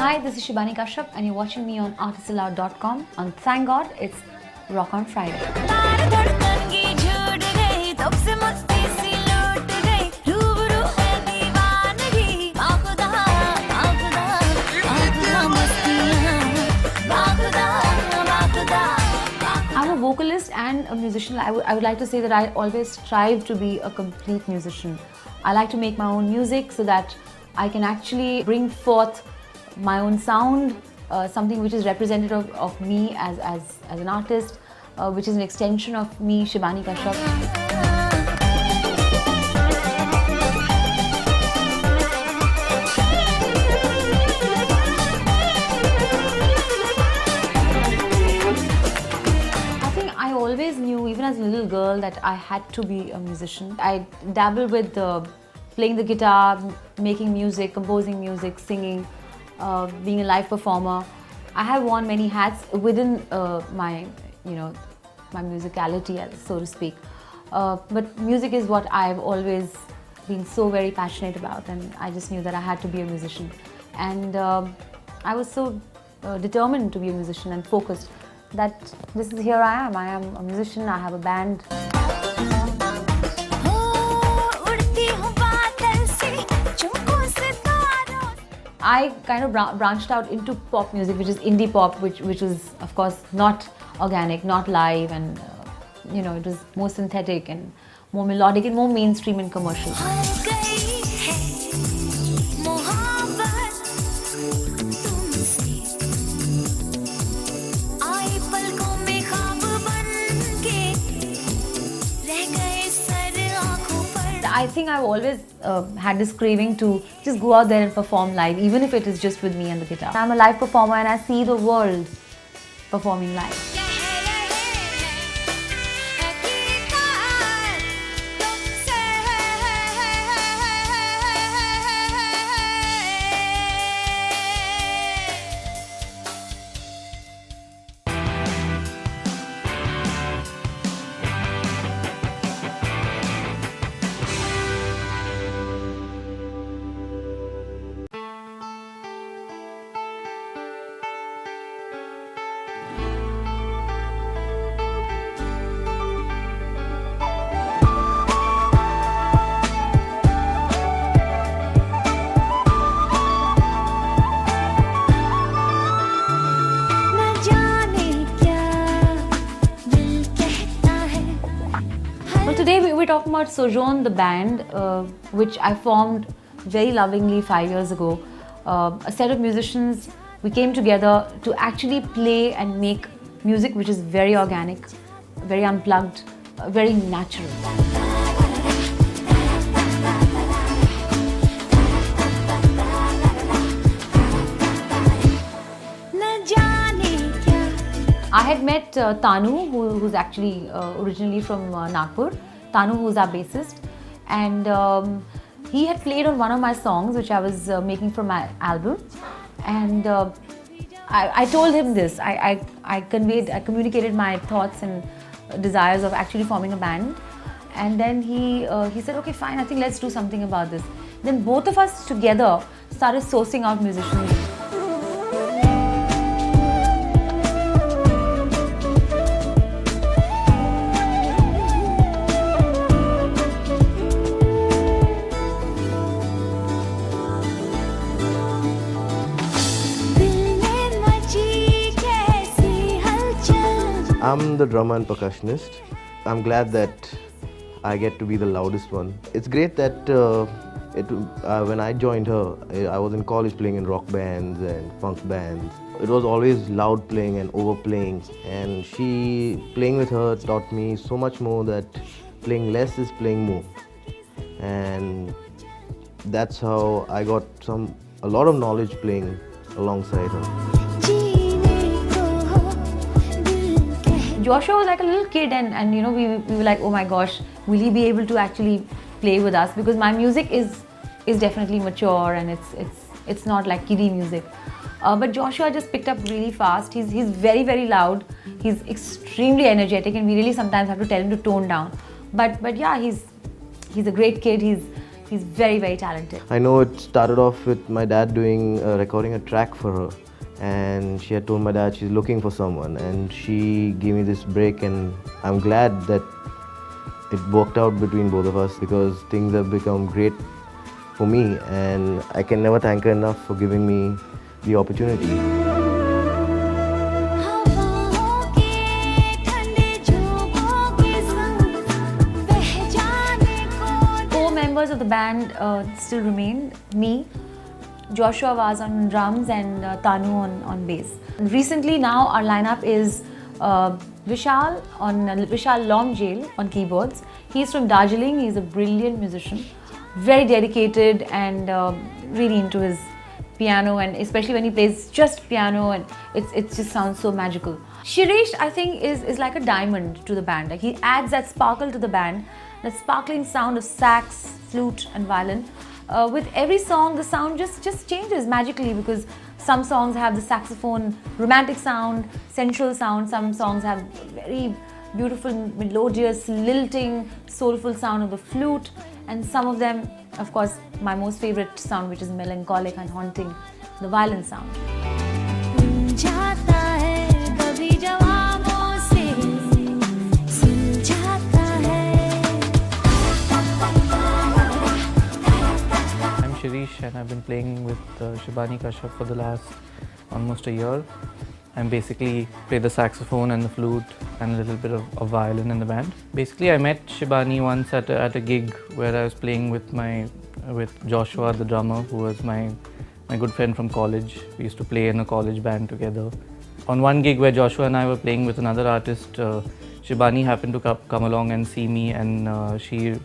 Hi, this is Shibani Kashyap and you're watching me on ArtistAloud.com and thank God it's Rock on Friday. I'm a vocalist and a musician. I would like to say that I always strive to be a complete musician. I like to make my own music so that I can actually bring forth my own sound, something which is representative of me as an artist, which is an extension of me, Shibani Kashyap. I always knew, even as a little girl, that I had to be a musician. I dabbled with playing the guitar, making music, composing music, singing, being a live performer. I have worn many hats within my musicality, so to speak. But music is what I've always been so very passionate about, and I just knew that I had to be a musician. And I was so determined to be a musician and focused that here I am. I am a musician, I have a band. I kind of branched out into pop music, which is indie pop, which was of course not organic, not live, and it was more synthetic and more melodic and more mainstream and commercial. I think I've always had this craving to just go out there and perform live, even if it is just with me and the guitar. I'm a live performer and I see the world performing live. Today we're talking about Sojourne, the band, which I formed very lovingly 5 years ago. A set of musicians, we came together to actually play and make music which is very organic, very unplugged, very natural. I had met Tanu, who's actually originally from Nagpur. Tanu, who's our bassist, and he had played on one of my songs which I was making for my album, and I told him this. I communicated my thoughts and desires of actually forming a band, and then he said, okay, fine, I think let's do something about this. Then both of us together started sourcing out musicians. I'm the drummer and percussionist. I'm glad that I get to be the loudest one. It's great that when I joined her, I was in college playing in rock bands and funk bands. It was always loud playing and overplaying, and playing with her taught me so much more that playing less is playing more. And that's how I got a lot of knowledge playing alongside her. Joshua was like a little kid, and we were like, oh my gosh, will he be able to actually play with us? Because my music is definitely mature and it's not like kiddie music. But Joshua just picked up really fast. He's very, very loud. He's extremely energetic, and we really sometimes have to tell him to tone down. But yeah, he's a great kid. He's very, very talented. I know it started off with my dad recording a track for her, and she had told my dad she's looking for someone, and she gave me this break, and I'm glad that it worked out between both of us, because things have become great for me, and I can never thank her enough for giving me the opportunity. Members of the band still remain: me, Joshua was on drums, and Tanu on bass. Recently now our lineup is Vishal Lomjail on keyboards. He's from Darjeeling. He's a brilliant musician, very dedicated, and really into his piano, and especially when he plays just piano, and it just sounds so magical. Shirish, I think, is like a diamond to the band. Like, he adds that sparkle to the band, the sparkling sound of sax, flute and violin. With every song, the sound just changes magically, because some songs have the saxophone romantic sound, sensual sound. Some songs have very beautiful, melodious, lilting, soulful sound of the flute, and some of them, of course, my most favorite sound, which is melancholic and haunting, the violin sound. And I've been playing with Shibani Kashyap for the last almost a year. I basically play the saxophone and the flute and a little bit of violin in the band. Basically, I met Shibani once at a gig where I was playing with Joshua, the drummer, who was my good friend from college. We used to play in a college band together. On one gig where Joshua and I were playing with another artist, Shibani happened to come along and see me, and she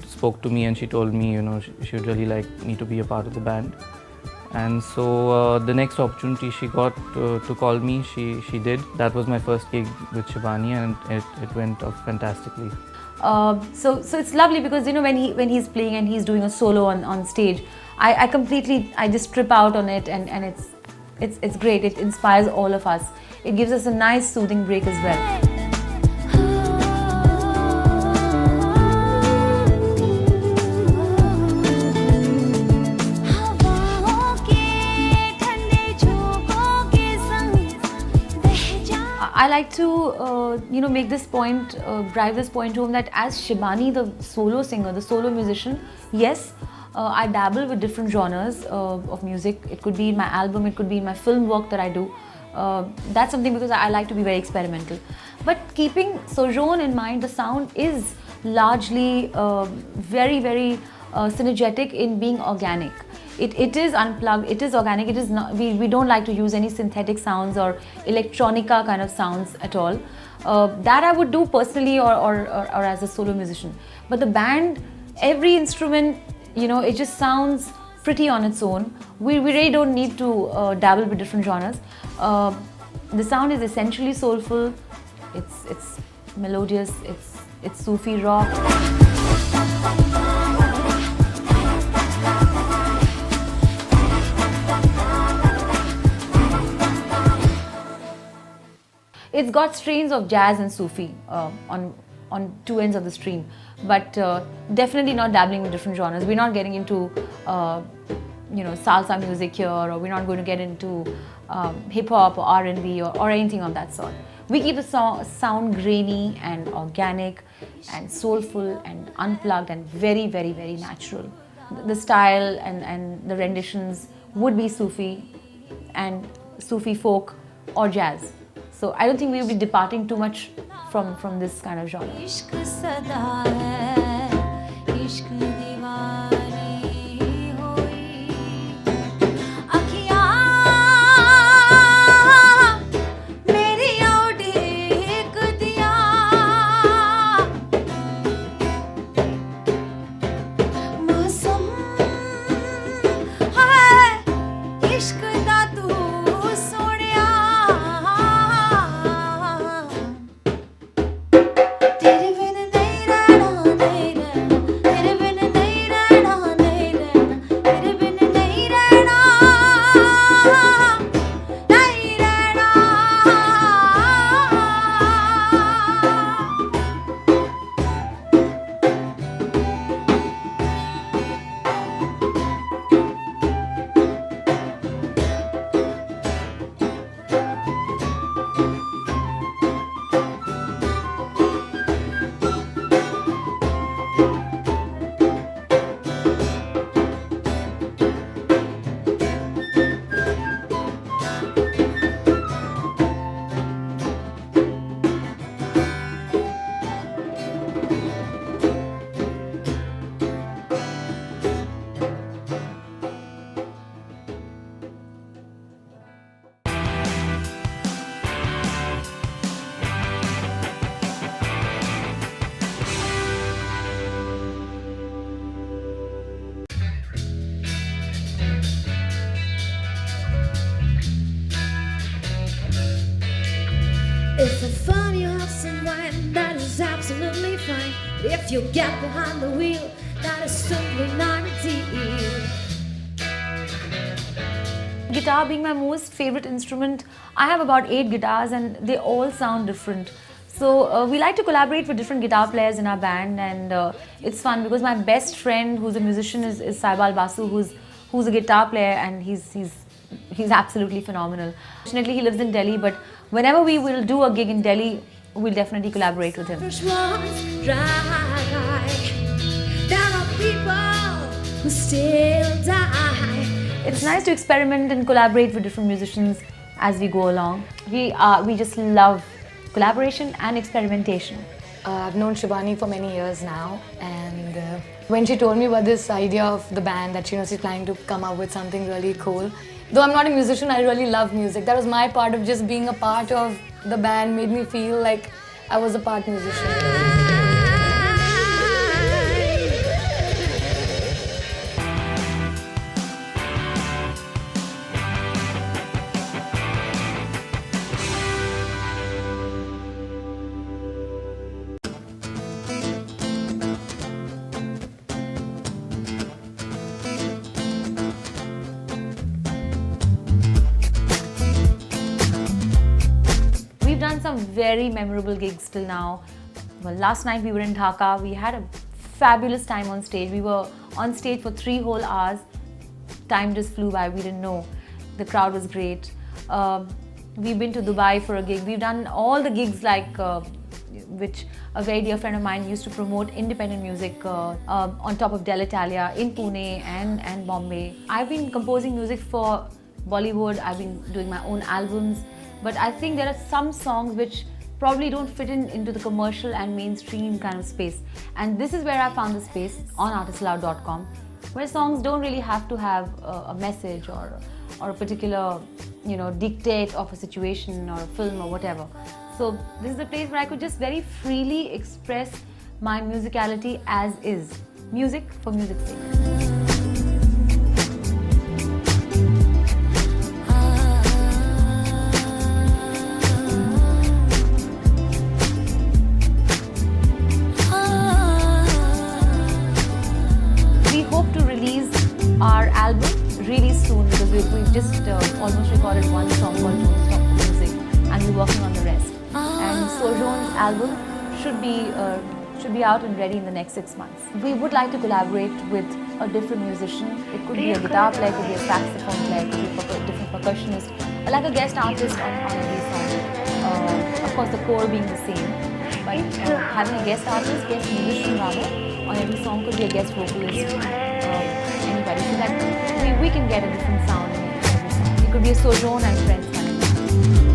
spoke to me and she told me, she would really like me to be a part of the band. And so the next opportunity she got to call me, she did. That was my first gig with Shibani, and it went off fantastically. So it's lovely, because when he's playing and he's doing a solo on stage, I just trip out on it, and it's great. It inspires all of us. It gives us a nice soothing break as well. I like to, make this point, drive this point home, that as Shibani, the solo singer, the solo musician, yes, I dabble with different genres of music. It could be in my album, it could be in my film work that I do. That's something because I like to be very experimental. But keeping Sojourne in mind, the sound is largely very, very synergetic in being organic. It is unplugged, it is organic, it is not, we don't like to use any synthetic sounds or electronica kind of sounds at all. That I would do personally or as a solo musician. But the band, every instrument, it just sounds pretty on its own. We really don't need to dabble with different genres. The sound is essentially soulful, it's melodious, it's Sufi rock. It's got strains of jazz and Sufi on two ends of the stream, but definitely not dabbling with different genres. We're not getting into salsa music here, or we're not going to get into hip hop or R&B or anything of that sort. We keep the sound grainy and organic and soulful and unplugged and very, very, very natural. The style and the renditions would be Sufi and Sufi folk or jazz. So I don't think we'll be departing too much from this kind of genre. If you get behind the wheel, that is simply not a deal. Guitar being my most favorite instrument, I have about 8 guitars and they all sound different. So we like to collaborate with different guitar players in our band, and it's fun because my best friend who's a musician is Saibal Basu, who's a guitar player, and he's absolutely phenomenal. Fortunately, he lives in Delhi, but whenever we will do a gig in Delhi, we'll definitely collaborate with him. There are people who still die. It's nice to experiment and collaborate with different musicians as we go along. We just love collaboration and experimentation. I've known Shibani for many years now, and when she told me about this idea of the band, that she's planning to come up with something really cool. Though I'm not a musician, I really love music. That was my part of just being a part of the band, made me feel like I was a part musician. We've done some very memorable gigs till now. Well, last night we were in Dhaka. We had a fabulous time on stage. We were on stage for 3 whole hours. Time just flew by, we didn't know. The crowd was great. We've been to Dubai for a gig. We've done all the gigs which a very dear friend of mine used to promote independent music on top of Del Italia in Pune and Bombay. I've been composing music for Bollywood. I've been doing my own albums. But I think there are some songs which probably don't fit into the commercial and mainstream kind of space. And this is where I found the space on ArtistAloud.com, where songs don't really have to have a message or a particular, dictate of a situation or a film or whatever. So this is a place where I could just very freely express my musicality as is. Music for music's sake. Our album really soon, because we've just almost recorded one song called Don't Stop the Music, and we're working on the rest. And Sojourne's album should be out and ready in the next 6 months. We would like to collaborate with a different musician. It could be a guitar player, it could be a saxophone player, it could be a different percussionist, like a guest artist on every song. Of course, the core being the same, but having a guest artist, guest musician rather, on every song could be a guest vocalist. Anybody, so that we can get a different sound in every song. It could be a Sojourne and Friends kind of thing.